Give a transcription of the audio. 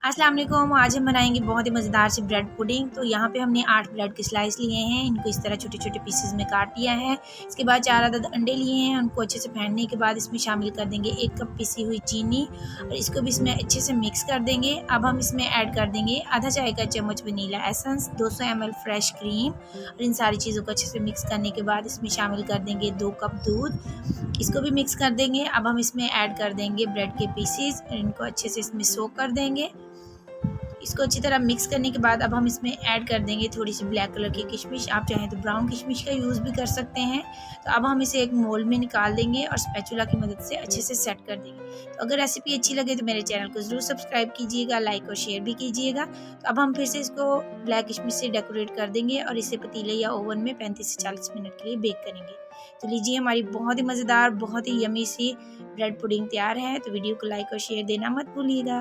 अस्सलाम वालेकुम। आज हम बनाएंगे बहुत ही मज़ेदार सी ब्रेड पुडिंग। तो यहाँ पे हमने 8 ब्रेड के स्लाइस लिए हैं, इनको इस तरह छोटे छोटे पीसेस में काट लिया है। इसके बाद 4 अदद अंडे लिए हैं, उनको अच्छे से फेंटने के बाद इसमें शामिल कर देंगे 1 कप पिसी हुई चीनी और इसको भी इसमें अच्छे से मिक्स कर देंगे। अब हम इसमें ऐड कर देंगे आधा चाय का चम्मच vanilla essence, 200 ml fresh cream और इन सारी चीज़ों को अच्छे से मिक्स करने के बाद इसमें शामिल कर देंगे 2 कप दूध, इसको भी मिक्स कर देंगे। अब हम इसमें ऐड कर देंगे ब्रेड के पीसेस और इनको अच्छे से इसमें सोक कर देंगे। इसको अच्छी तरह मिक्स करने के बाद अब हम इसमें ऐड कर देंगे थोड़ी सी ब्लैक कलर की किशमिश, आप चाहें तो ब्राउन किशमिश का यूज़ भी कर सकते हैं। तो अब हम इसे एक मोल्ड में निकाल देंगे और स्पैचुला की मदद से अच्छे से सेट कर देंगे। तो अगर रेसिपी अच्छी लगे तो मेरे चैनल को ज़रूर सब्सक्राइब कीजिएगा, लाइक और शेयर भी कीजिएगा। तो अब हम फिर से इसको ब्लैक किशमिश से डेकोरेट कर देंगे और इसे पतीले या ओवन में 35 से 40 मिनट के लिए बेक करेंगे। तो लीजिए, हमारी बहुत ही मज़ेदार, बहुत ही यमी सी ब्रेड पुडिंग तैयार है। तो वीडियो को लाइक और शेयर देना मत भूलिएगा।